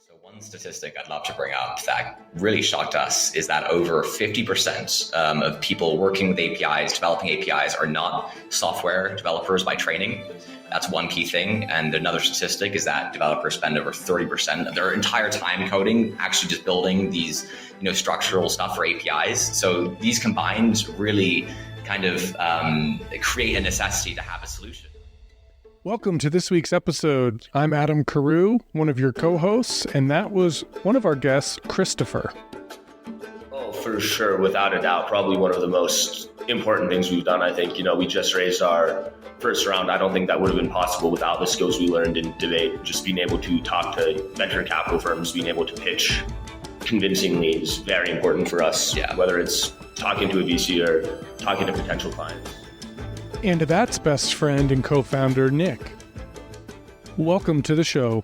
So one statistic I'd love to bring up that really shocked us is that over 50% of people working with APIs, developing APIs, are not software developers by training. That's one key thing. And another statistic is that developers spend over 30% of their entire time coding actually just building these, structural stuff for APIs. So these combined really kind of create a necessity to have a solution. Welcome to this week's episode. I'm Adam Carew, one of your co-hosts, and that was one of our guests, Christopher. Oh, for sure, without a doubt, probably one of the most important things we've done. I think, we just raised our first round. I don't think that would have been possible without the skills we learned in debate. Just being able to talk to venture capital firms, being able to pitch convincingly is very important for us, whether it's talking to a VC or talking to potential clients. And that's best friend and co-founder, Nick. Welcome to the show.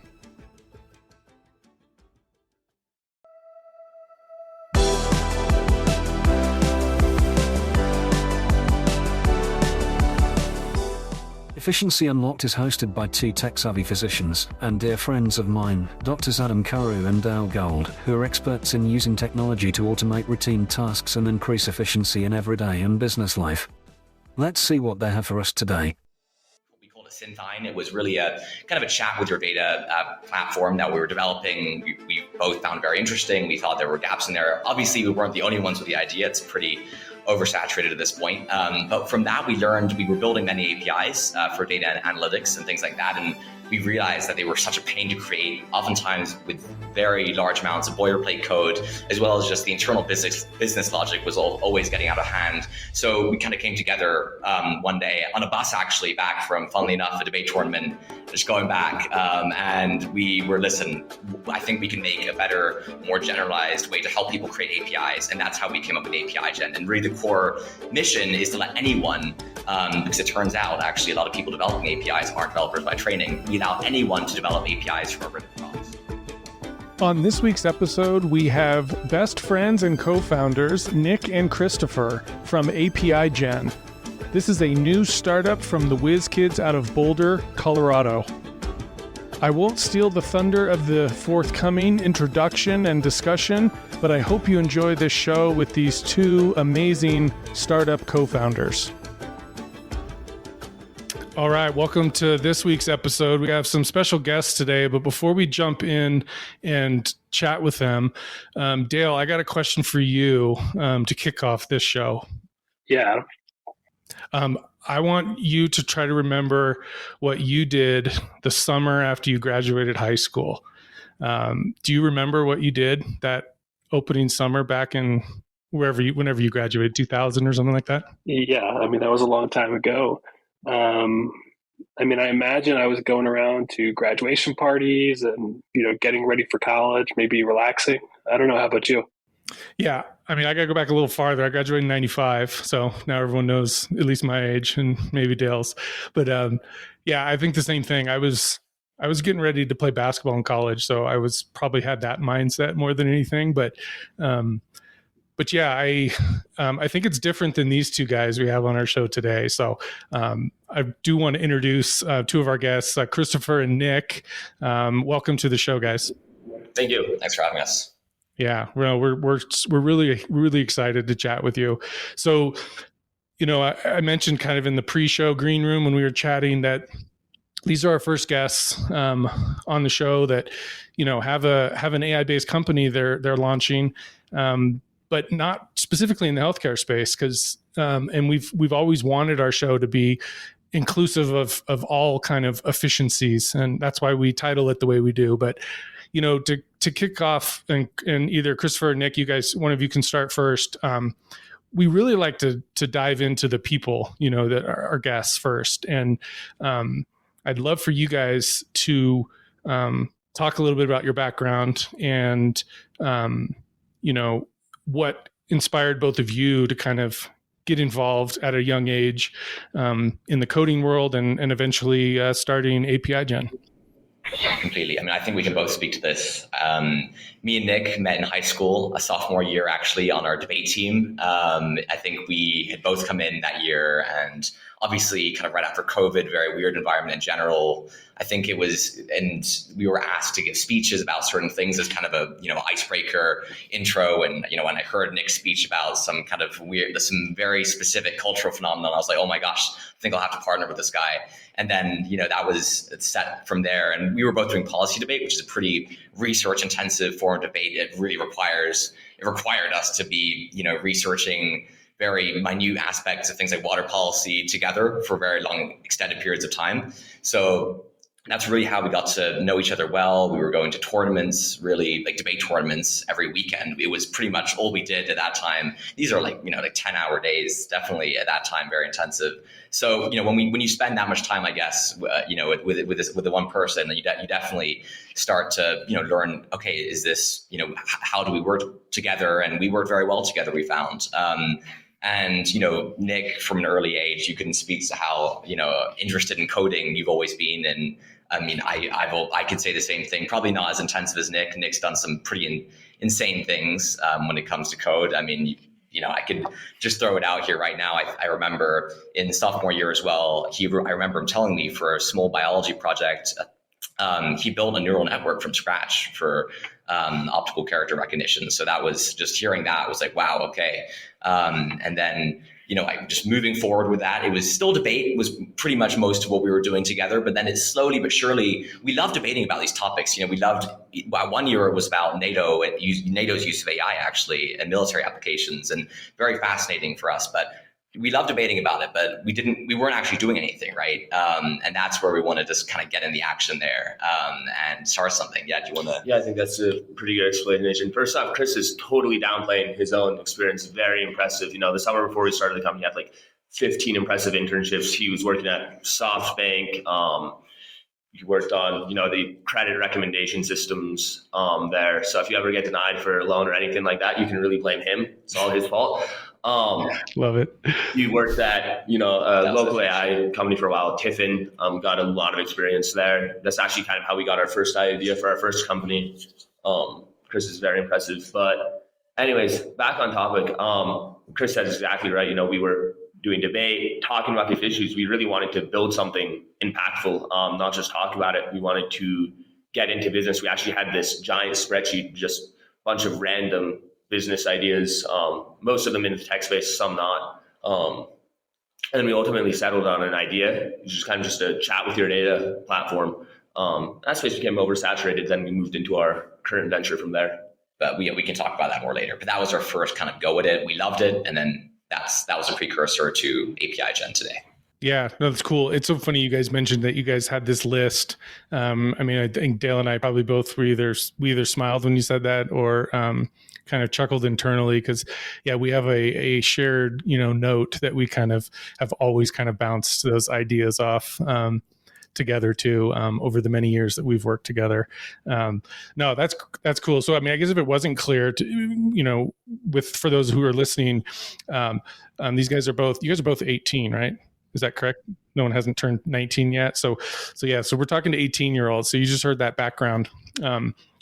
Efficiency Unlocked is hosted by two tech-savvy physicians and dear friends of mine, Drs. Adam Carew and Dale Gold, who are experts in using technology to automate routine tasks and increase efficiency in everyday and business life. Let's see what they have for us today. We called it citing. It was really a kind of a chat with your data platform that we were developing. We both found very interesting. We thought there were gaps in there. Obviously, we weren't the only ones with the idea. It's pretty oversaturated at this point. But from that, we learned we were building many APIs for data and analytics and things like that. And we realized that they were such a pain to create, oftentimes with very large amounts of boilerplate code, as well as just the internal business logic was always getting out of hand. So we kind of came together one day on a bus, actually, back from, funnily enough, a debate tournament, just going back. And we were, listen, I think we can make a better, more generalized way to help people create APIs. And that's how we came up with APIGen. And really the core mission is to let anyone, because it turns out actually a lot of people developing APIs aren't developers by training, we allow anyone to develop APIs from a written prompt. On this week's episode, we have best friends and co-founders, Nick and Christopher from APIGen. This is a new startup from the whiz kids out of Boulder, Colorado. I won't steal the thunder of the forthcoming introduction and discussion, but I hope you enjoy this show with these two amazing startup co-founders. All right, welcome to this week's episode. We have some special guests today, but before we jump in and chat with them, Dale, I got a question for you to kick off this show. Yeah. I want you to try to remember what you did the summer after you graduated high school. Do you remember what you did that opening summer back in whenever you graduated, 2000 or something like that? Yeah, that was a long time ago. I imagine I was going around to graduation parties and, getting ready for college, maybe relaxing. I don't know. How about you? Yeah. I got to go back a little farther. I graduated in 95. So now everyone knows at least my age and maybe Dale's. But I think the same thing. I was getting ready to play basketball in college. So I was probably had that mindset more than anything. But yeah, I think it's different than these two guys we have on our show today. So I do want to introduce two of our guests, Christopher and Nick. Welcome to the show, guys. Thank you. Thanks for having us. Yeah, well, we're really, really excited to chat with you. So, I mentioned kind of in the pre-show green room when we were chatting that these are our first guests on the show that, have an AI-based company they're launching. But not specifically in the healthcare space, because and we've always wanted our show to be inclusive of all kind of efficiencies, and that's why we title it the way we do. But to kick off, and either Christopher or Nick, you guys, one of you can start first. We really like to dive into the people, that are our guests first, and I'd love for you guys to talk a little bit about your background and what inspired both of you to kind of get involved at a young age in the coding world and eventually starting APIGen. completely. I mean, I think we can both speak to this. Me and Nick met in high school, a sophomore year actually, on our debate team. I think we had both come in that year, and obviously kind of right after COVID, very weird environment in general. I think it was, and we were asked to give speeches about certain things as kind of a, icebreaker intro. And, when I heard Nick's speech about some kind of weird, some very specific cultural phenomenon, I was like, oh my gosh, I think I'll have to partner with this guy. And then, that was set from there. And we were both doing policy debate, which is a pretty research intensive form of debate. It required us to be, researching very minute aspects of things like water policy together for very long, extended periods of time. So that's really how we got to know each other well. We were going to tournaments, really like debate tournaments every weekend. It was pretty much all we did at that time. These are like 10-hour days, definitely at that time, very intensive. So, when you spend that much time, I guess, with the one person, you definitely start to, learn, okay, is this, how do we work together? And we worked very well together, we found. And, Nick, from an early age, you can speak to how, interested in coding you've always been. And I mean, I could say the same thing, probably not as intensive as Nick. Nick's done some pretty insane things when it comes to code. I mean, I could just throw it out here right now. I remember in sophomore year as well, I remember him telling me for a small biology project, he built a neural network from scratch for optical character recognition. So that was just hearing that was like, wow, okay. And then, just moving forward with that, it was still debate was pretty much most of what we were doing together. But then it's slowly but surely, we loved debating about these topics. We loved, one year it was about NATO and NATO's use of AI actually and military applications, and very fascinating for us. But we loved debating about it, but we weren't actually doing anything, right? And that's where we want to just kind of get in the action there and start something. Yeah, do you want to? Yeah, I think that's a pretty good explanation. First off, Chris is totally downplaying his own experience. Very impressive. The summer before we started the company, he had like 15 impressive internships. He was working at SoftBank. He worked on, the credit recommendation systems there. So if you ever get denied for a loan or anything like that, you can really blame him. It's all his fault. Love it. You worked at, a local AI company for a while, Tiffin, got a lot of experience there. That's actually kind of how we got our first idea for our first company. Chris is very impressive. But anyways, back on topic, Chris said exactly right. We were doing debate, talking about these issues. We really wanted to build something impactful, not just talk about it. We wanted to get into business. We actually had this giant spreadsheet, just a bunch of random business ideas, most of them in the tech space, some not. And we ultimately settled on an idea, which is kind of just a chat with your data platform. That space became oversaturated. Then we moved into our current venture from there. But we can talk about that more later. But that was our first kind of go at it. We loved it. And then that was a precursor to APIGen today. Yeah, no, that's cool. It's so funny you guys mentioned that you guys had this list. I think Dale and I probably both we either smiled when you said that or kind of chuckled internally because, we have a shared, note that we kind of have always kind of bounced those ideas off together too over the many years that we've worked together. No, that's cool. So, I guess if it wasn't clear to, for those who are listening, you guys are both 18, right? Is that correct? No one hasn't turned 19 yet. So we're talking to 18-year-olds. So you just heard that background,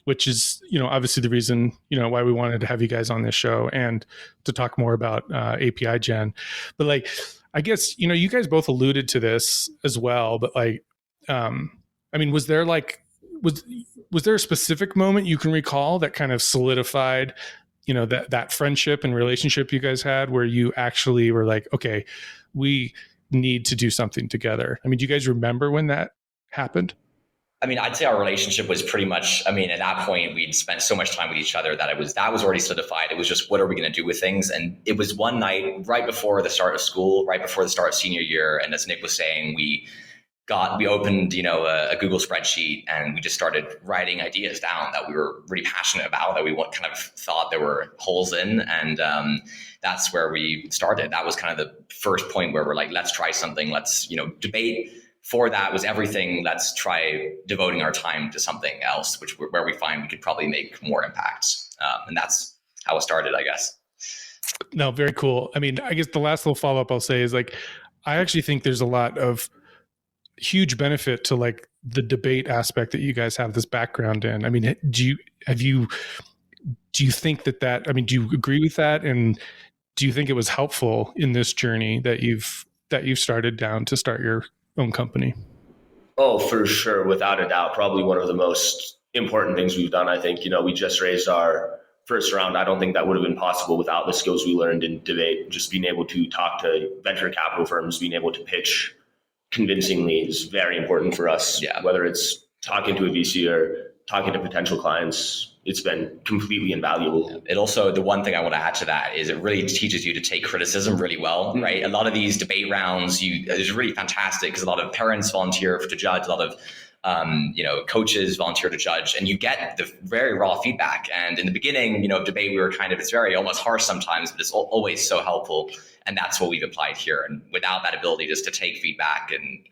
which is, obviously the reason, why we wanted to have you guys on this show and to talk more about APIGen. But I guess, you guys both alluded to this as well, but was there was there a specific moment you can recall that kind of solidified, that friendship and relationship you guys had where you actually were like, okay, we need to do something together? Do you guys remember when that happened? I'd say our relationship was pretty much, at that point we'd spent so much time with each other that that was already solidified. It was just, what are we going to do with things? And it was one night right before the start of school, right before the start of senior year. And as Nick was saying, we opened, a Google spreadsheet and we just started writing ideas down that we were really passionate about, that we kind of thought there were holes in. And that's where we started. That was kind of the first point where we're like, let's try something. Let's, debate for that was everything. Let's try devoting our time to something else, where we find we could probably make more impact. And that's how it started, I guess. No, very cool. I guess the last little follow-up I'll say is I actually think there's a lot of huge benefit to like the debate aspect that you guys have this background in. I mean, do you think that, I mean, do you agree with that? And do you think it was helpful in this journey that you've started down to start your own company? Oh, for sure. Without a doubt, probably one of the most important things we've done. I think, we just raised our first round. I don't think that would have been possible without the skills we learned in debate. Just being able to talk to venture capital firms, being able to pitch convincingly is very important for us. Yeah. Whether it's talking to a VC or talking to potential clients, it's been completely invaluable. It also, the one thing I want to add to that is it really teaches you to take criticism really well, right? A lot of these debate rounds, it's really fantastic because a lot of parents volunteer to judge, a lot of coaches volunteer to judge, and you get the very raw feedback. And in the beginning, of debate, we were it's very almost harsh sometimes, but it's always so helpful. And that's what we've applied here. And without that ability just to take feedback and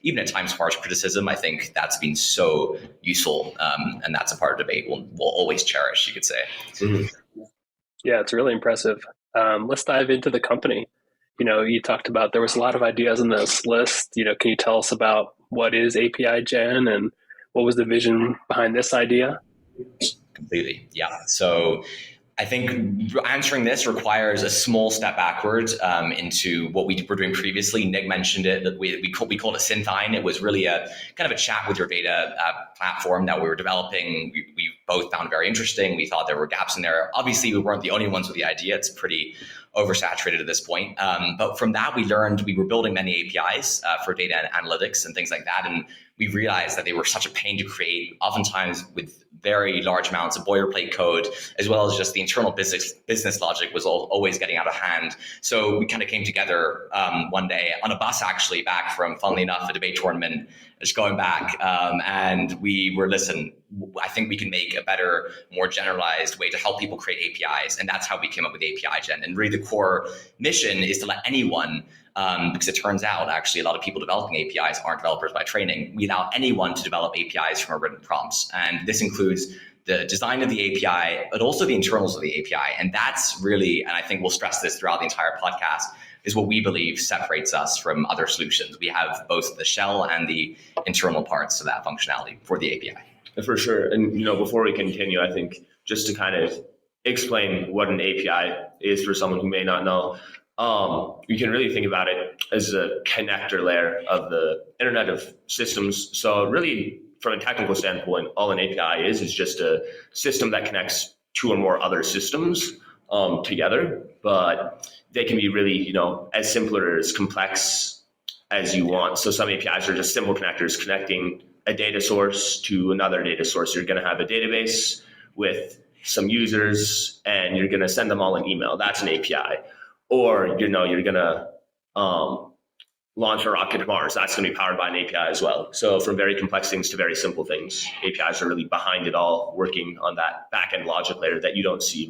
even at times harsh criticism, I think that's been so useful. And that's a part of debate we'll always cherish, you could say. Mm-hmm. Yeah, it's really impressive. Let's dive into the company. You talked about there was a lot of ideas on this list. Can you tell us about what is APIGen and what was the vision behind this idea? Completely. Yeah. So I think answering this requires a small step backwards into what we were doing previously. Nick mentioned it, that we called it citing. It was really a kind of a chat with your data platform that we were developing. We both found very interesting. We thought there were gaps in there. Obviously, we weren't the only ones with the idea. It's pretty oversaturated at this point. But from that, we learned we were building many APIs for data and analytics and things like that. And we realized that they were such a pain to create, oftentimes with very large amounts of boilerplate code, as well as just the internal business logic was always getting out of hand. So we kind of came together one day on a bus, actually, back from, funnily enough, a debate tournament, just going back. And we were, listen, I think we can make a better, more generalized way to help people create APIs. And that's how we came up with APIGen. And really the core mission is to let anyone, because it turns out actually a lot of people developing APIs aren't developers by training. We allow anyone to develop APIs from our written prompts. And this includes the design of the API, but also the internals of the API. And that's really, and I think we'll stress this throughout the entire podcast, is what we believe separates us from other solutions. We have both the shell and the internal parts of that functionality for the API. For sure. And, before we continue, I think just to kind of explain what an API is for someone who may not know, you can really think about it as a connector layer of the Internet of Systems. So really, from a technical standpoint, all an API is just a system that connects two or more other systems together. But they can be really, as simple or as complex as you want. So some APIs are just simple connectors connecting a data source to another data source. You're going to have a database with some users and you're going to send them all an email. That's an API. Or, you're going to launch a rocket to Mars. That's going to be powered by an API as well. So from very complex things to very simple things, APIs are really behind it all, working on that back-end logic layer that you don't see.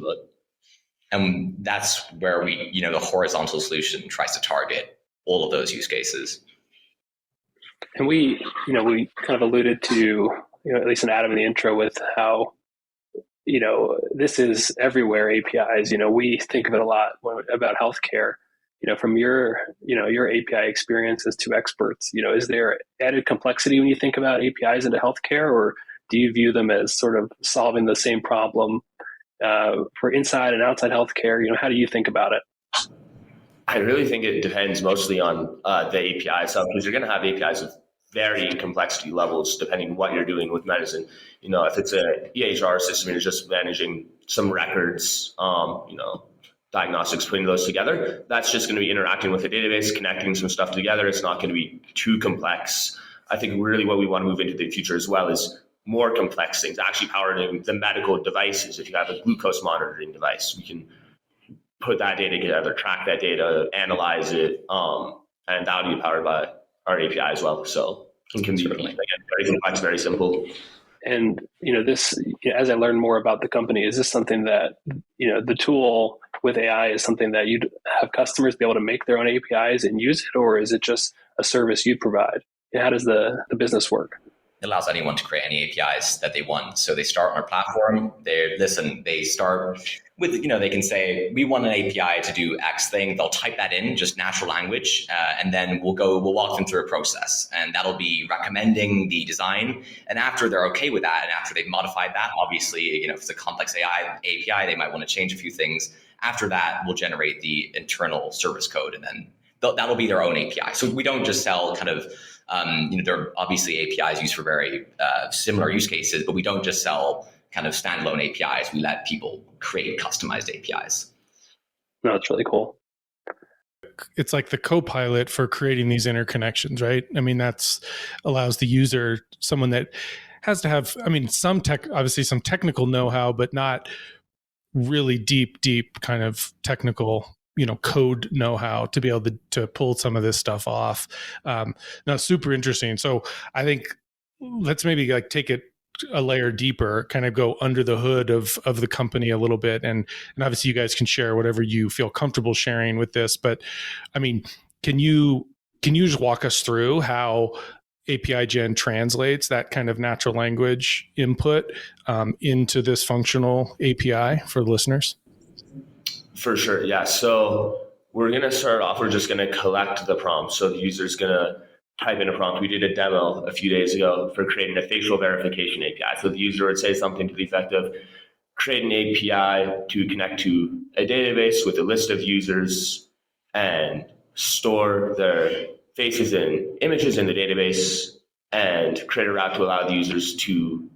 And that's where we, the horizontal solution tries to target all of those use cases. And we kind of alluded to, at least in Adam in the intro, with how, this is everywhere, APIs. We think of it a lot about healthcare. From your API experience as two experts, is there added complexity when you think about APIs into healthcare, or do you view them as sort of solving the same problem for inside and outside healthcare? How do you think about it? I really think it depends mostly on the API itself, because you're going to have APIs of varying complexity levels depending on what you're doing with medicine. If it's a EHR system, you're just managing some records, diagnostics, putting those together, that's just going to be interacting with a database, connecting some stuff together. It's not going to be too complex. I think really what we want to move into the future as well is more complex things, actually powering the medical devices. If you have a glucose monitoring device, we can put that data together, track that data, analyze it, and that will be powered by our API as well. So it can be, again, very complex, very simple. And, this, as I learn more about the company, is this something that, the tool with AI is something that you'd have customers be able to make their own APIs and use it, or is it just a service you provide? How does the business work? It allows anyone to create any APIs that they want. So they start on our platform. They start with, they can say, we want an API to do X thing. They'll type that in, just natural language. And then we'll walk them through a process. And that'll be recommending the design. And after they're okay with that, and after they've modified that, obviously, if it's a complex API, they might want to change a few things. After that, we'll generate the internal service code, and then that'll be their own API. So we don't just sell kind of, there are obviously APIs used for very similar use cases, but we don't just sell kind of standalone APIs. We let people create customized APIs. No, it's really cool. It's like the co-pilot for creating these interconnections, right? I mean, that's allows the user, someone that has to have, some technical know-how, but not really deep kind of technical code know-how to be able to pull some of this stuff off. Now, super interesting. So I think let's maybe like take it a layer deeper, kind of go under the hood of the company a little bit. And obviously you guys can share whatever you feel comfortable sharing with this, but can you just walk us through how APIGen translates that kind of natural language input into this functional API for the listeners? For sure, yeah. So we're going to start off, we're just going to collect the prompt. So the user's going to type in a prompt. We did a demo a few days ago for creating a facial verification API. So the user would say something to the effect of, create an API to connect to a database with a list of users and store their faces and images in the database, and create a route to allow the users to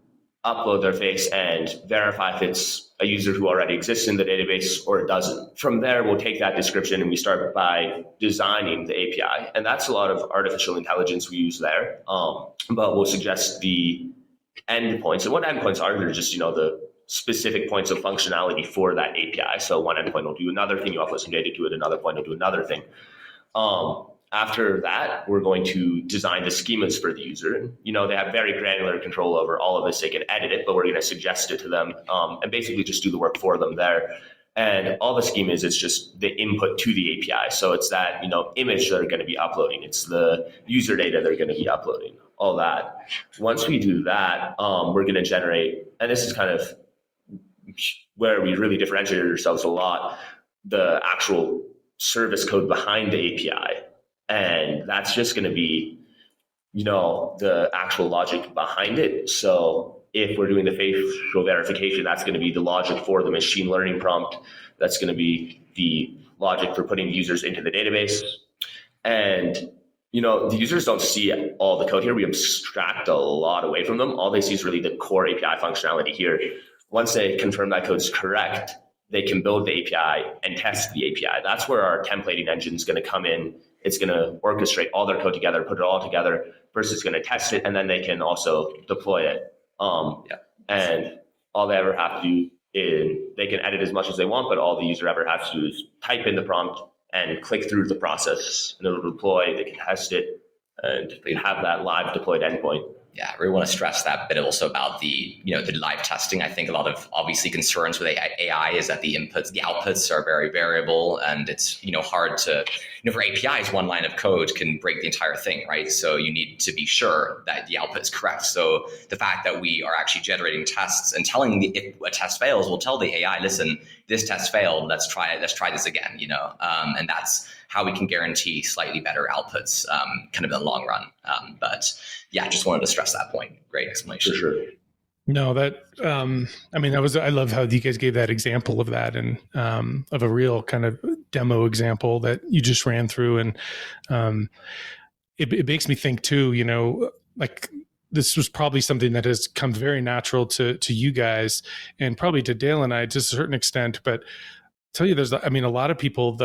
upload their face and verify if it's a user who already exists in the database or it doesn't. From there, we'll take that description and we start by designing the API. And that's a lot of artificial intelligence we use there. But we'll suggest the endpoints. And what endpoints are? They're just, the specific points of functionality for that API. So one endpoint will do another thing, you upload some data to it, another point will do another thing. After that, we're going to design the schemas for the user. They have very granular control over all of this. They can edit it, but we're going to suggest it to them and basically just do the work for them there. And all the schemas, it's just the input to the API. So it's that, image they're going to be uploading. It's the user data they're going to be uploading, all that. Once we do that, we're going to generate, and this is kind of where we really differentiated ourselves a lot, the actual service code behind the API. And that's just going to be, the actual logic behind it. So if we're doing the facial verification, that's going to be the logic for the machine learning prompt. That's going to be the logic for putting users into the database. And, the users don't see all the code here. We abstract a lot away from them. All they see is really the core API functionality here. Once they confirm that code's correct, they can build the API and test the API. That's where our templating engine is going to come in. It's going to orchestrate all their code together, put it all together. First, it's going to test it, and then they can also deploy it. And all they ever have to do is they can edit as much as they want, but all the user ever has to do is type in the prompt and click through the process, and it'll deploy. They can test it, and they have that live deployed endpoint. Yeah, I really want to stress that bit also about the live testing. I think a lot of obviously concerns with AI is that the outputs are very variable, and it's hard to for APIs, one line of code can break the entire thing, right? So you need to be sure that the output is correct. So the fact that we are actually generating tests and telling if a test fails, we'll tell the AI, listen, this test failed. Let's try this again. And that's how we can guarantee slightly better outputs, kind of in the long run. But yeah, just wanted to stress that point. Great explanation. For sure. No, that I love how you guys gave that example of that, and of a real kind of demo example that you just ran through, and it makes me think too. Like this was probably something that has come very natural to you guys, and probably to Dale and I to a certain extent. But I'll tell you, there's a lot of people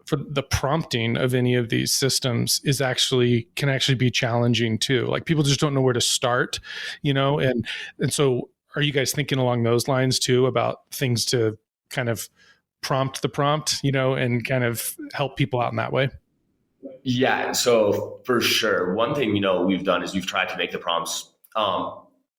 for the prompting of any of these systems can actually be challenging too. Like people just don't know where to start, and so are you guys thinking along those lines too about things to kind of prompt the prompt, and kind of help people out in that way? Yeah, so for sure. One thing, we've done is we've tried to make the prompts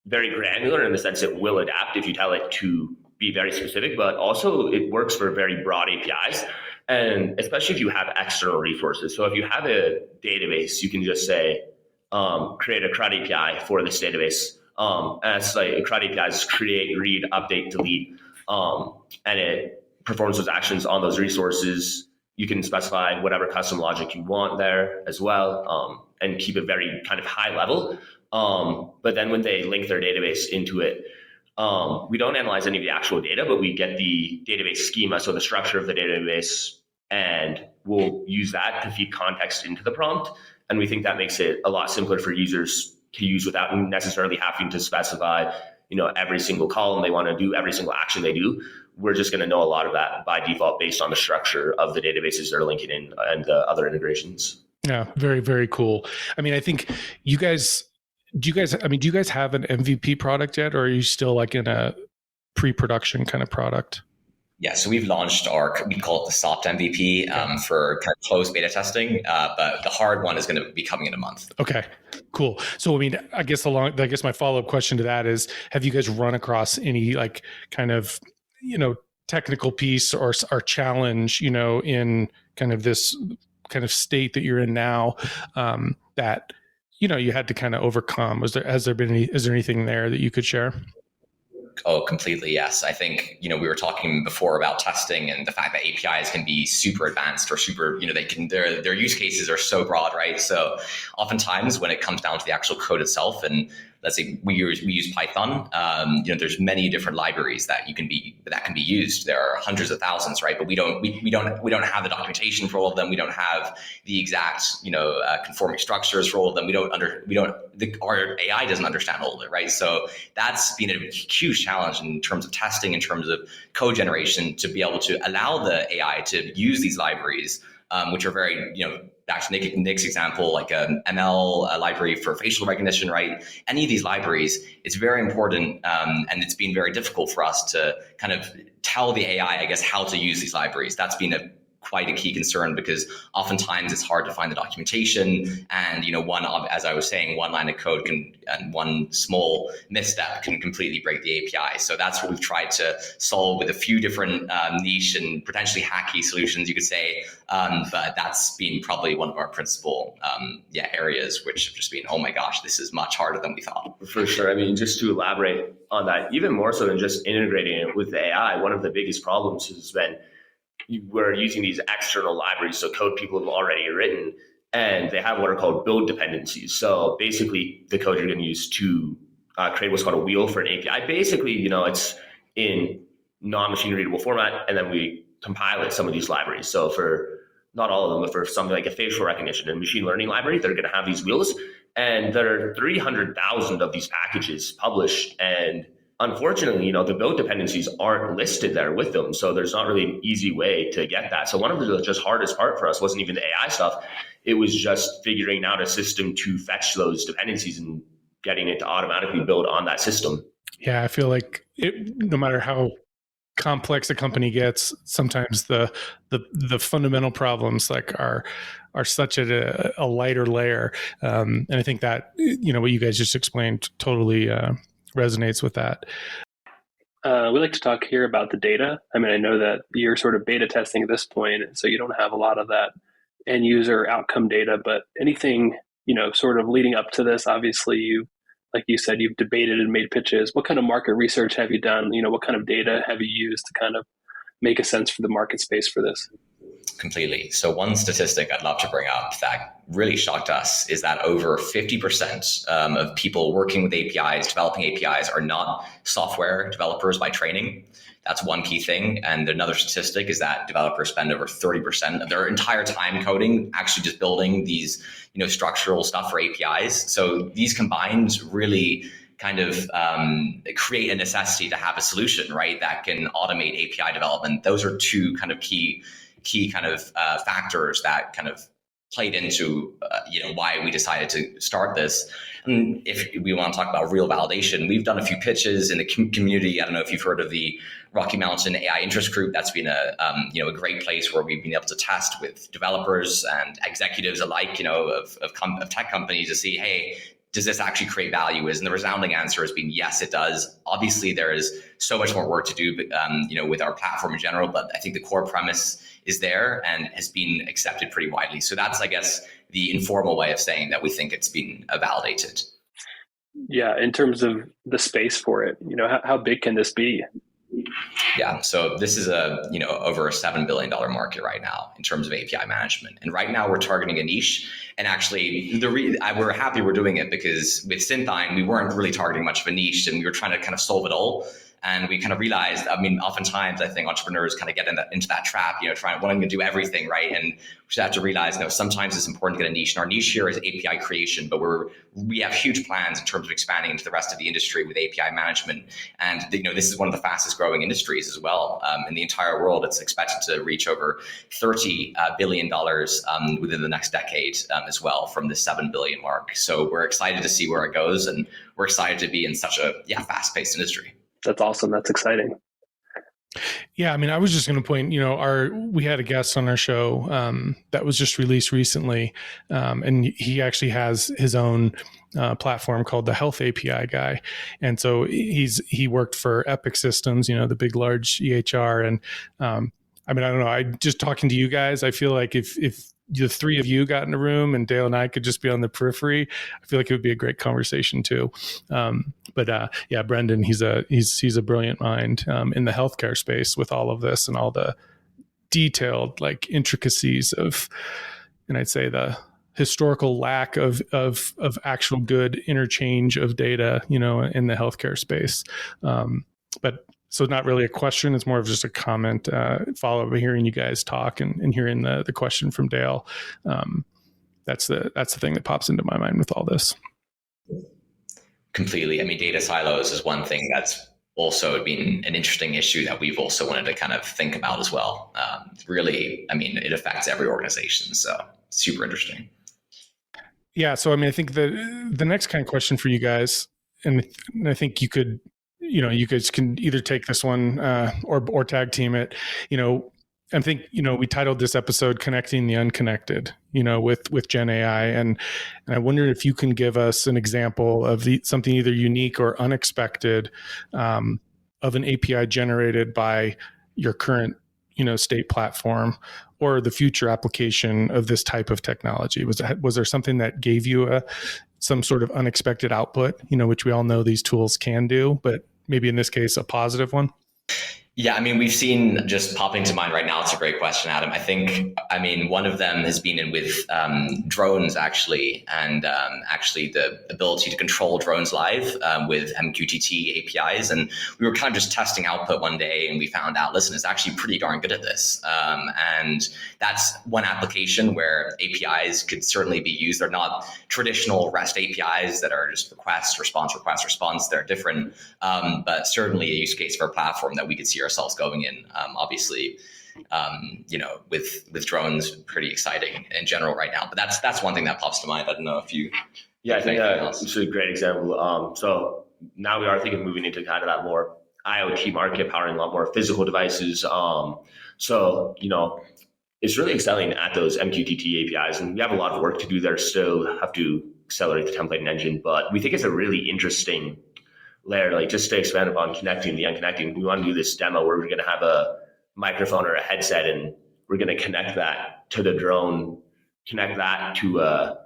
very granular in the sense it will adapt if you tell it to be very specific, but also it works for very broad APIs. And especially if you have external resources. So if you have a database, you can just say, create a CRUD API for this database. And it's like a CRUD API is create, read, update, delete, and it performs those actions on those resources. You can specify whatever custom logic you want there as well, and keep it very kind of high level. But then when they link their database into it, we don't analyze any of the actual data, but we get the database schema, so the structure of the database, and we'll use that to feed context into the prompt. And we think that makes it a lot simpler for users to use without necessarily having to specify, every single column they want to do, every single action they do. We're just going to know a lot of that by default based on the structure of the databases they're linking in and the other integrations. Yeah, very, very cool. I mean, I think do you guys have an MVP product yet, or are you still like in a pre-production kind of product? Yeah, so we've launched we call it the soft MVP for kind of closed beta testing, but the hard one is going to be coming in a month. Okay, cool. So, I mean, I guess my follow-up question to that is, have you guys run across any like kind of, technical piece or challenge, in kind of this kind of state that you're in now, that, you had to kind of overcome? Is there anything there that you could share? Oh, completely. Yes. I think, we were talking before about testing and the fact that APIs can be super advanced or super, their use cases are so broad, right? So oftentimes when it comes down to the actual code itself, and let's say we use Python, there's many different libraries that can be used. There are hundreds of thousands, right? But we don't have the documentation for all of them. We don't have the exact, conforming structures for all of them. Our AI doesn't understand all of it, right? So that's been a huge challenge in terms of testing, in terms of code generation, to be able to allow the AI to use these libraries, which are very, back to Nick's example, like an ML library for facial recognition, right? Any of these libraries, it's very important, and it's been very difficult for us to kind of tell the AI, I guess, how to use these libraries. That's been quite a key concern, because oftentimes it's hard to find the documentation, and as I was saying, one line of code and one small misstep can completely break the API. So that's what we've tried to solve with a few different niche and potentially hacky solutions, you could say. But that's been probably one of our principal areas, which have just been, oh my gosh, this is much harder than we thought. For sure. I mean, just to elaborate on that, even more so than just integrating it with the AI, one of the biggest problems has been we're using these external libraries, so code people have already written, and they have what are called build dependencies. So basically, the code you're going to use to create what's called a wheel for an API, basically, it's in non-machine readable format, and then we compile it some of these libraries. So for not all of them, but for something like a facial recognition and machine learning library, they're going to have these wheels, and there are 300,000 of these packages published, and unfortunately, the build dependencies aren't listed there with them. So there's not really an easy way to get that. So one of the just hardest part for us wasn't even the AI stuff. It was just figuring out a system to fetch those dependencies and getting it to automatically build on that system. Yeah, I feel like no matter how complex a company gets, sometimes the fundamental problems are such at a lighter layer. And I think that, what you guys just explained totally resonates with that. We like to talk here about the data. I mean, I know that you're sort of beta testing at this point, so you don't have a lot of that end user outcome data, but anything, sort of leading up to this, obviously like you said, you've debated and made pitches. What kind of market research have you done? What kind of data have you used to kind of make a sense for the market space for this? Completely. So one statistic I'd love to bring up that really shocked us is that over 50% of people working with APIs, developing APIs, are not software developers by training. That's one key thing. And another statistic is that developers spend over 30% of their entire time coding actually just building these, structural stuff for APIs. So these combined really kind of create a necessity to have a solution, right, that can automate API development. Those are two kind of key kind of factors that kind of played into why we decided to start this. And if we want to talk about real validation, we've done a few pitches in the community. I don't know if you've heard of the Rocky Mountain AI Interest Group. That's been a great place where we've been able to test with developers and executives alike, of tech companies to see, hey, does this actually create value? And the resounding answer has been, yes, it does. Obviously, there is so much more work to do, with our platform in general, but I think the core premise is there and has been accepted pretty widely. So that's, I guess, the informal way of saying that we think it's been validated. Yeah, in terms of the space for it, how big can this be? Yeah, so this is over a $7 billion market right now in terms of API management. And right now we're targeting a niche. And actually, we're happy we're doing it because with Synthine, we weren't really targeting much of a niche, and we were trying to kind of solve it all. And we kind of realized, oftentimes I think entrepreneurs kind of get into that trap, wanting to do everything, right? And we just have to realize, sometimes it's important to get a niche. And our niche here is API creation, but we have huge plans in terms of expanding into the rest of the industry with API management. And this is one of the fastest growing industries as well. In the entire world, it's expected to reach over $30 billion within the next decade as well, from the 7 billion mark. So we're excited to see where it goes, and we're excited to be in such a fast-paced industry. That's awesome. That's exciting. Yeah, I was just going to point, we had a guest on our show that was just released recently, and he actually has his own platform called the Health API Guy, and so he worked for Epic Systems, the big large EHR, and I don't know. I just talking to you guys, I feel like if the three of you got in a room and Dale and I could just be on the periphery, I feel like it would be a great conversation too. But Brendan, he's a brilliant mind in the healthcare space with all of this and all the detailed intricacies of, and I'd say the historical lack of actual good interchange of data, in the healthcare space. But so not really a question. It's more of just a comment, follow up hearing you guys talk and hearing the question from Dale. That's the thing that pops into my mind with all this. Completely. Data silos is one thing that's also been an interesting issue that we've also wanted to kind of think about as well. Really, it affects every organization. So super interesting. Yeah. So, I think the next kind of question for you guys, and I think you could, you guys can either take this one or tag team it. I think, we titled this episode "Connecting the Unconnected," with Gen AI, and I wondered if you can give us an example of something either unique or unexpected of an API generated by your current, state platform, or the future application of this type of technology. Was there something that gave you some sort of unexpected output, which we all know these tools can do, but maybe in this case, a positive one? Yeah, we've seen, just popping to mind right now, it's a great question, Adam. I think, one of them has been in with drones, actually, and actually the ability to control drones live with MQTT APIs. And we were kind of just testing output one day, and we found out, listen, it's actually pretty darn good at this. And that's one application where APIs could certainly be used. They're not traditional REST APIs that are just request, response. They're different, but certainly a use case for a platform that we could see ourselves going in. Obviously, with drones, pretty exciting in general right now. But that's one thing that pops to mind. I don't know if you. Yeah, I think it's a great example. So now we are thinking of moving into kind of that more IoT market, powering a lot more physical devices. So it's really excelling at those MQTT APIs, and we have a lot of work to do there. Still have to accelerate the templating engine, but we think it's a really interesting layer, just to expand upon connecting the unconnecting. We want to do this demo where we're going to have a microphone or a headset, and we're going to connect that to the drone, connect that to a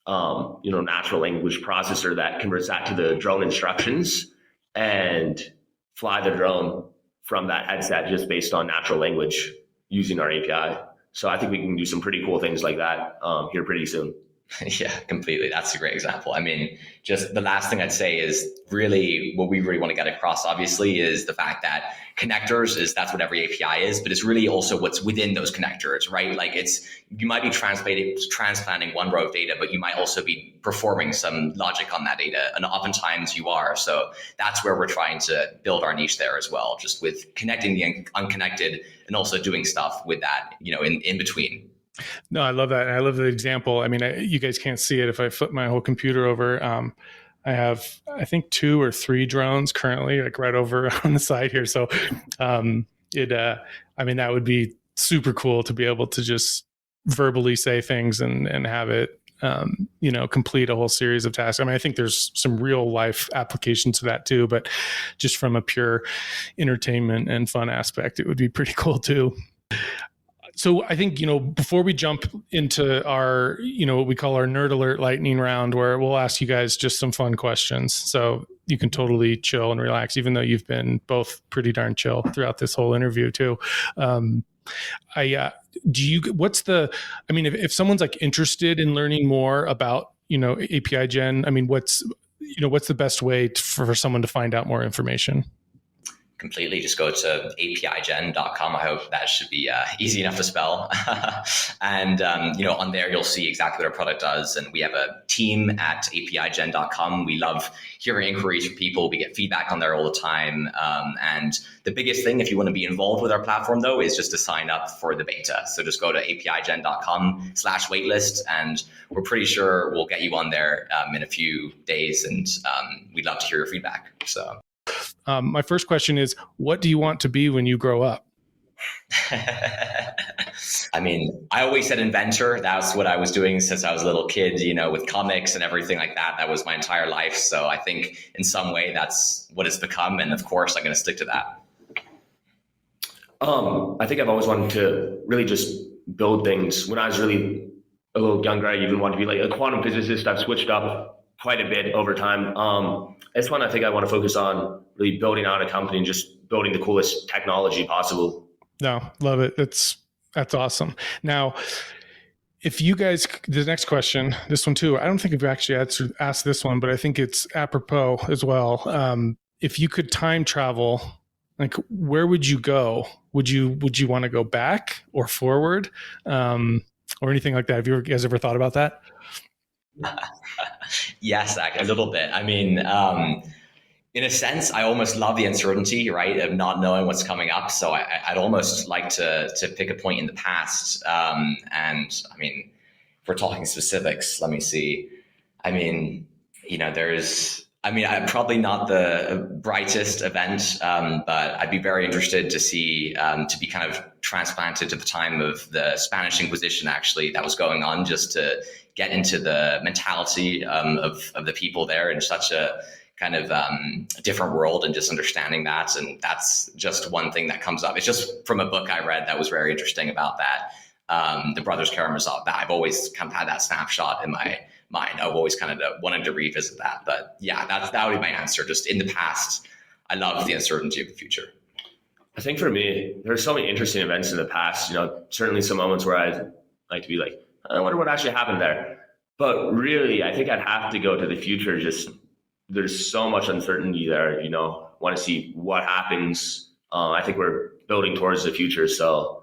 natural language processor that converts that to the drone instructions, and fly the drone from that headset just based on natural language using our API. So I think we can do some pretty cool things like that here pretty soon. Yeah, completely. That's a great example. Just the last thing I'd say is really what we really want to get across, obviously, is the fact that connectors that's what every API is, but it's really also what's within those connectors, right? You might be transplanting one row of data, but you might also be performing some logic on that data. And oftentimes you are. So that's where we're trying to build our niche there as well, just with connecting the unconnected and also doing stuff with that, in between. No, I love that. I love the example. You guys can't see it if I flip my whole computer over. I have, I think, 2 or 3 drones currently, right over on the side here. So that would be super cool to be able to just verbally say things and have it, complete a whole series of tasks. I think there's some real life applications to that too, but just from a pure entertainment and fun aspect, it would be pretty cool too. So I think, before we jump into our, what we call our nerd alert lightning round, where we'll ask you guys just some fun questions. So you can totally chill and relax, even though you've been both pretty darn chill throughout this whole interview too. If someone's like interested in learning more about, APIGen, what's the best way for someone to find out more information? Completely, just go to APIGen.com. I hope that should be easy enough to spell. And on there you'll see exactly what our product does. And we have a team at APIGen.com. We love hearing inquiries from people. We get feedback on there all the time. And the biggest thing, if you want to be involved with our platform, though, is just to sign up for the beta. So just go to APIGen.com/waitlist, and we're pretty sure we'll get you on there in a few days. And we'd love to hear your feedback. So. My first question is, what do you want to be when you grow up? I always said inventor. That's what I was doing since I was a little kid, with comics and everything like that. That was my entire life. So I think in some way that's what it's become. And of course, I'm going to stick to that. I think I've always wanted to really just build things. When I was really a little younger, I even wanted to be like a quantum physicist. I've switched up quite a bit over time. It's one I think I want to focus on really building out a company and just building the coolest technology possible. No, love it. That's awesome. Now, if you guys, the next question, this one too, I don't think we've actually asked this one, but I think it's apropos as well. If you could time travel, like where would you go? Would you want to go back or forward, or anything like that? Have you guys ever thought about that? Yes, a little bit. In a sense, I almost love the uncertainty, right, of not knowing what's coming up. So I'd almost like to pick a point in the past. If we're talking specifics, let me see. I'm probably not the brightest event, but I'd be very interested to see, to be kind of transplanted to the time of the Spanish Inquisition, actually, that was going on, just to get into the mentality of the people there in such a kind of different world, and just understanding that. And that's just one thing that comes up. It's just from a book I read that was very interesting about that. The Brothers Karamazov, that I've always kind of had that snapshot in my mind. I've always kind of wanted to revisit that. But yeah, that would be my answer. Just in the past, I love the uncertainty of the future. I think for me, there's so many interesting events in the past, certainly some moments where I'd like to be like, I wonder what actually happened there. But really, I think I'd have to go to the future. Just there's so much uncertainty there, want to see what happens. I think we're building towards the future. So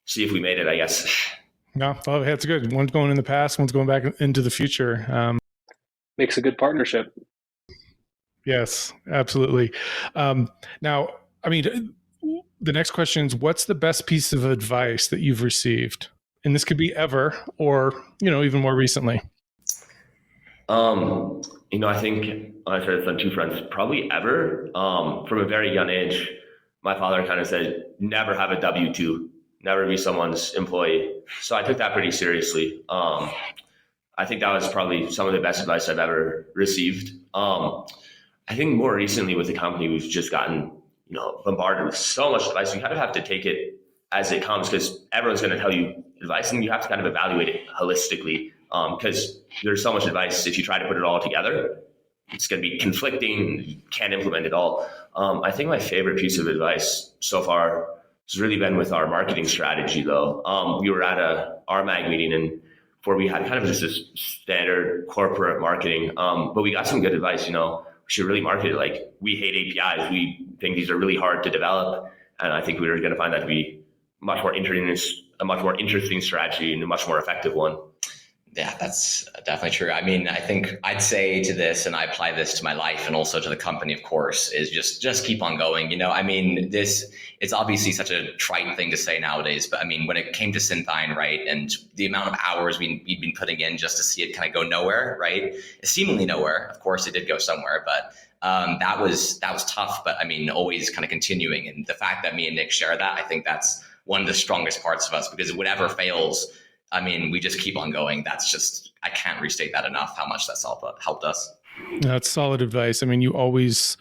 see if we made it, I guess. No, well, that's good. One's going in the past, one's going back into the future. Makes a good partnership. Yes, absolutely. Now, the next question is, what's the best piece of advice that you've received? And this could be ever, or, even more recently. I think I said this on two fronts, probably ever. From a very young age, my father kind of said, never have a W-2, never be someone's employee. So I took that pretty seriously. I think that was probably some of the best advice I've ever received. I think more recently with the company, we've just gotten, bombarded with so much advice. You kind of have to take it as it comes, because everyone's going to tell you advice, and you have to kind of evaluate it holistically. Because there's so much advice, if you try to put it all together, it's going to be conflicting. You can't implement it all. I think my favorite piece of advice so far has really been with our marketing strategy, though. We were at a RMAG meeting, and where we had kind of just this standard corporate marketing, but we got some good advice. We should really market it like we hate APIs. We think these are really hard to develop, and I think we were going to find that to be a much more interesting strategy and a much more effective one. Yeah, that's definitely true. I think I'd say to this, and I apply this to my life and also to the company, of course, is just keep on going. It's obviously such a trite thing to say nowadays, but when it came to Synthine, right, and the amount of hours we'd been putting in just to see it kind of go nowhere, right, seemingly nowhere. Of course, it did go somewhere, but that was tough. But always kind of continuing, and the fact that me and Nick share that, I think that's one of the strongest parts of us, because whatever fails, we just keep on going. That's just, I can't restate that enough, how much that's helped us. That's solid advice. You always,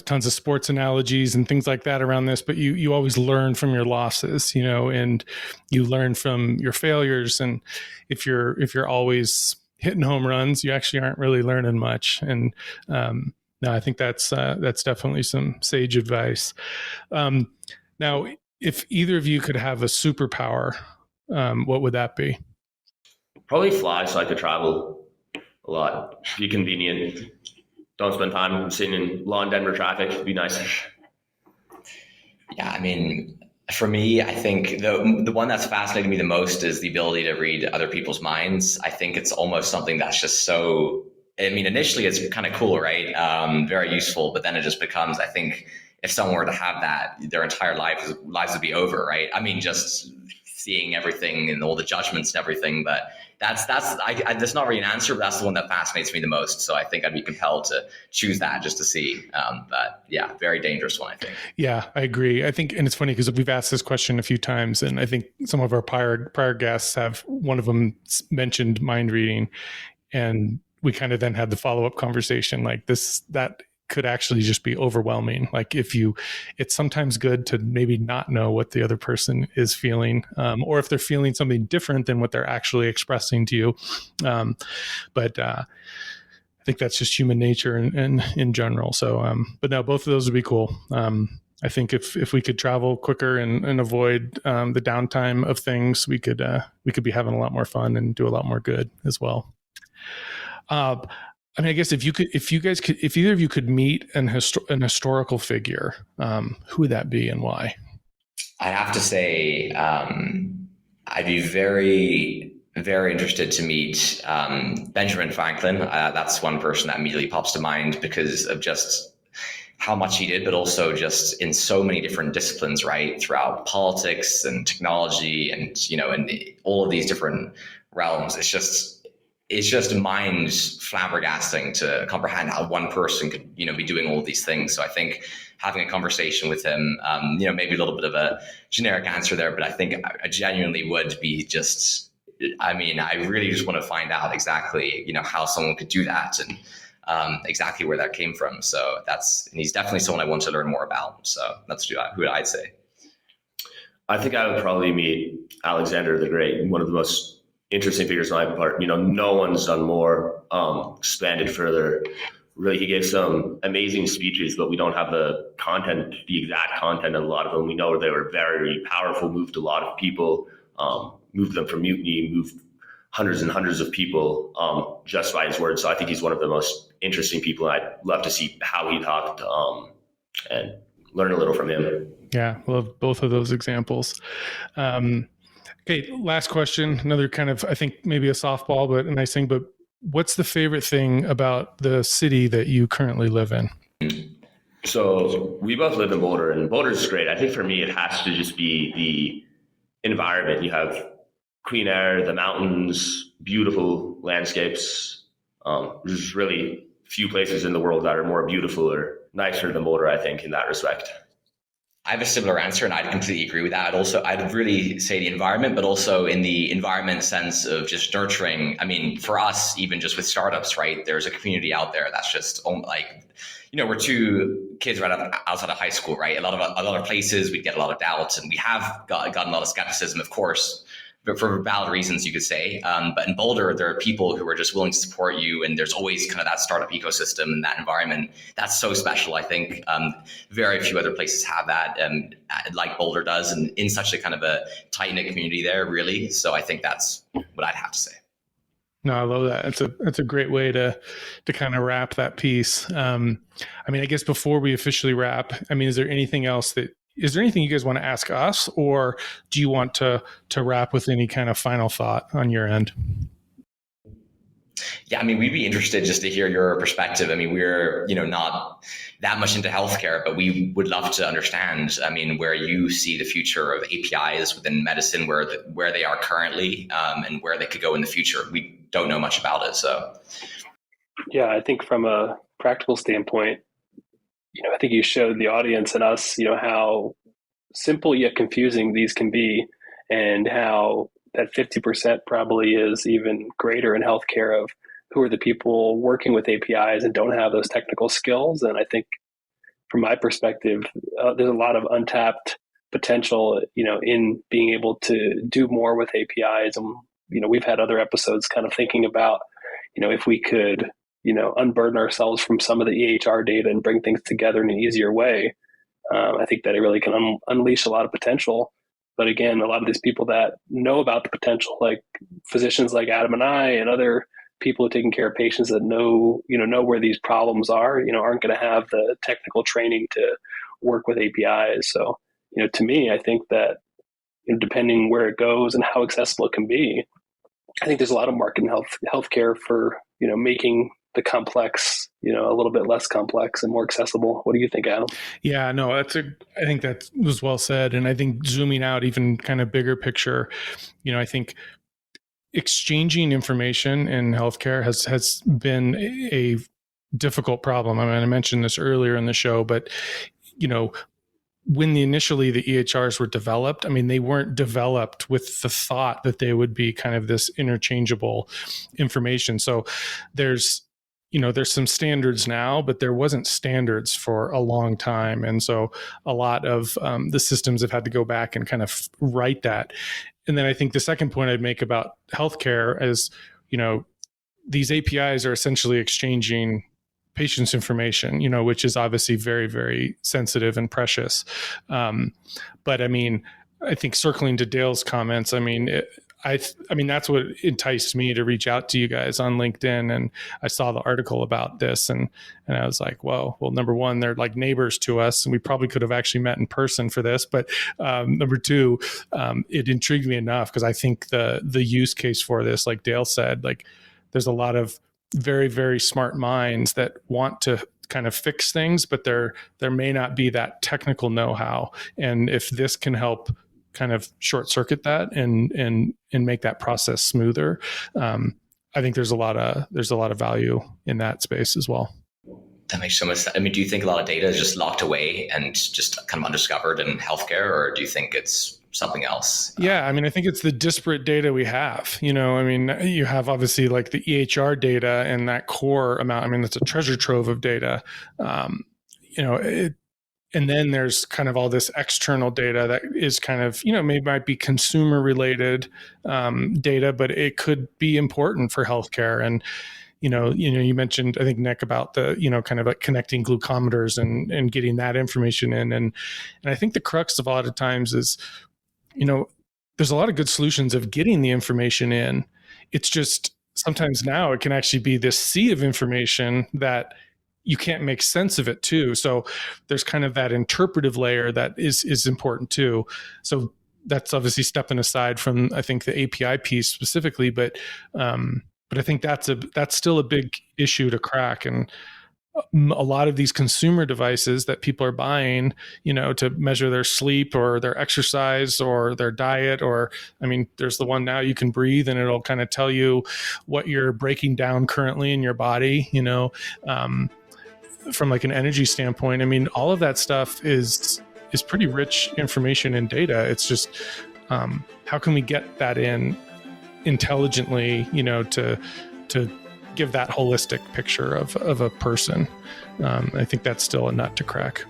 tons of sports analogies and things like that around this, but you always learn from your losses, and you learn from your failures. And if you're always hitting home runs, you actually aren't really learning much. And no, I think that's definitely some sage advice. Now, if either of you could have a superpower, what would that be? Probably fly so I could travel a lot. Be convenient. Don't spend time sitting in long Denver traffic. It'd be nice. Yeah, I mean, for me, I think the one that's fascinated me the most is the ability to read other people's minds. I think it's almost something that's just so, I mean, initially it's kind of cool, right? Very useful, but then it just becomes, I think, if someone were to have that, their entire lives would be over, right? I mean, just seeing everything and all the judgments and everything, but that's not really an answer, but that's the one that fascinates me the most. So I think I'd be compelled to choose that just to see. But yeah, very dangerous one, I think. Yeah, I agree. I think, and it's funny because we've asked this question a few times, and I think some of our prior guests have, one of them mentioned mind reading, and we kind of then had the follow-up conversation like this, that could actually just be overwhelming. Like it's sometimes good to maybe not know what the other person is feeling, or if they're feeling something different than what they're actually expressing to you. But I think that's just human nature in general. So, but no, both of those would be cool. I think if we could travel quicker and avoid the downtime of things, we could be having a lot more fun and do a lot more good as well. I mean, I guess if either of you could meet an historical figure, who would that be and why? I have to say, I'd be very, very interested to meet Benjamin Franklin. That's one person that immediately pops to mind because of just how much he did, but also just in so many different disciplines, right? Throughout politics and technology and, and all of these different realms. It's just mind flabbergasting to comprehend how one person could, be doing all of these things. So I think having a conversation with him, maybe a little bit of a generic answer there, but I think I genuinely would be just, I really just want to find out exactly, how someone could do that and exactly where that came from. So and he's definitely someone I want to learn more about. So that's who I'd say. I think I would probably meet Alexander the Great, one of the most interesting figures on my part. No one's done more, expanded further. Really, he gave some amazing speeches, but we don't have the exact content of a lot of them. We know they were very powerful, moved a lot of people, moved them from mutiny, moved hundreds and hundreds of people just by his words. So I think he's one of the most interesting people. I'd love to see how he talked and learn a little from him. Yeah, love both of those examples. Okay, last question. Another kind of, I think maybe a softball, but a nice thing. But what's the favorite thing about the city that you currently live in? So we both live in Boulder, and Boulder's great. I think for me, it has to just be the environment. You have clean air, the mountains, beautiful landscapes. There's really few places in the world that are more beautiful or nicer than Boulder, I think, in that respect. I have a similar answer, and I'd completely agree with that. I'd really say the environment, but also in the environment sense of just nurturing. I mean, for us, even just with startups, right? There's a community out there that's just we're two kids right outside of high school, right? A lot of places we'd get a lot of doubts, and we have gotten a lot of skepticism, of course, but for valid reasons, you could say. But in Boulder, there are people who are just willing to support you, and there's always kind of that startup ecosystem and that environment. That's so special, I think. Very few other places have that, like Boulder does, and in such a kind of a tight-knit community there, really. So I think that's what I'd have to say. No, I love that. That's a great way to kind of wrap that piece. I guess before we officially wrap, is there anything you guys want to ask us, or do you want to wrap with any kind of final thought on your end? Yeah, we'd be interested just to hear your perspective. We're, not that much into healthcare, but we would love to understand, where you see the future of APIs within medicine, where they are currently, and where they could go in the future. We don't know much about it, so. Yeah, I think from a practical standpoint, I think you showed the audience and us, how simple yet confusing these can be, and how that 50% probably is even greater in healthcare of who are the people working with APIs and don't have those technical skills. And I think from my perspective, there's a lot of untapped potential, in being able to do more with APIs. And, we've had other episodes kind of thinking about, if we could, unburden ourselves from some of the EHR data and bring things together in an easier way. I think that it really can unleash a lot of potential. But again, a lot of these people that know about the potential, like physicians like Adam and I and other people who are taking care of patients that know where these problems are, aren't going to have the technical training to work with APIs. So, to me, I think that depending where it goes and how accessible it can be, I think there's a lot of market in healthcare for, making the complex, a little bit less complex and more accessible. What do you think, Adam? Yeah, no, I think that was well said. And I think zooming out even kind of bigger picture, I think exchanging information in healthcare has been a difficult problem. I mean, I mentioned this earlier in the show, but, when initially the EHRs were developed, I mean, they weren't developed with the thought that they would be kind of this interchangeable information. So there's some standards now, but there wasn't standards for a long time. And so a lot of the systems have had to go back and kind of write that. And then I think the second point I'd make about healthcare is, these APIs are essentially exchanging patient's information, which is obviously very, very sensitive and precious. But I mean, I think circling to Dale's comments, I mean, that's what enticed me to reach out to you guys on LinkedIn. And I saw the article about this and I was like, well, number one, they're like neighbors to us and we probably could have actually met in person for this. But number two, it intrigued me enough because I think the use case for this, like Dale said, like there's a lot of very, very smart minds that want to kind of fix things, but there may not be that technical know-how. And if this can help kind of short circuit that and make that process smoother, I think there's a lot of value in that space as well. That makes so much sense. I mean, do you think a lot of data is just locked away and just kind of undiscovered in healthcare, or do you think it's something else? Yeah, I mean, I think it's the disparate data we have. I mean, you have obviously like the EHR data and that core amount. I mean, it's a treasure trove of data. And then there's kind of all this external data that is kind of, might be consumer related data, but it could be important for healthcare. And you mentioned, I think, Nick, about the, kind of like connecting glucometers and getting that information in. And I think the crux of a lot of times is, there's a lot of good solutions of getting the information in. It's just sometimes now it can actually be this sea of information that you can't make sense of it too. So there's kind of that interpretive layer that is important too. So that's obviously stepping aside from, I think, the API piece specifically, but I think that's still a big issue to crack. And a lot of these consumer devices that people are buying, to measure their sleep or their exercise or their diet, or, I mean, there's the one now you can breathe and it'll kind of tell you what you're breaking down currently in your body, from like an energy standpoint. I mean, all of that stuff is pretty rich information and data. It's just, how can we get that in intelligently, to give that holistic picture of a person. I think that's still a nut to crack.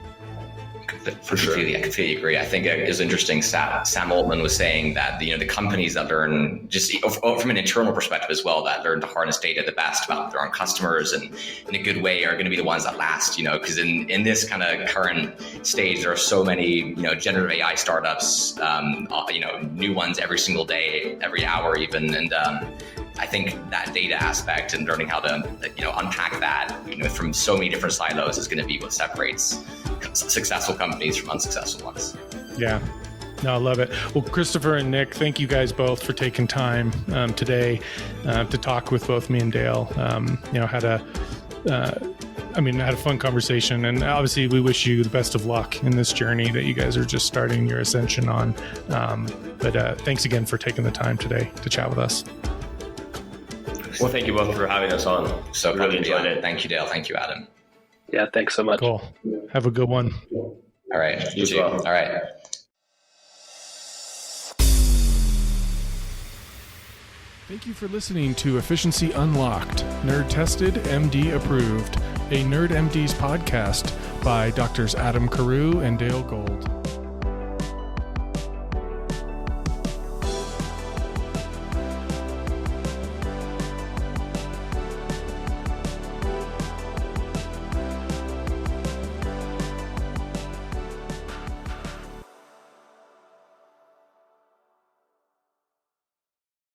For sure. I completely agree. I think it is interesting. Sam Altman was saying that the companies that learn just from an internal perspective as well, that learn to harness data the best about their own customers and in a good way are going to be the ones that last. Because in this kind of current stage, there are so many generative AI startups, new ones every single day, every hour even, and I think that data aspect and learning how to unpack that from so many different silos is going to be what separates successful companies from unsuccessful ones. Yeah. No, I love it. Well, Christopher and Nick, thank you guys both for taking time today to talk with both me and Dale. Had a fun conversation, and obviously we wish you the best of luck in this journey that you guys are just starting your ascension on. But thanks again for taking the time today to chat with us. Well, thank you both for having us on. So really enjoyed it. Thank you, Dale. Thank you, Adam. Yeah, thanks so much. Cool. Have a good one. All right. You too. Well. All right. Thank you for listening to Efficiency Unlocked, Nerd Tested, MD Approved, a Nerd MD's podcast by Drs. Adam Carew and Dale Gold.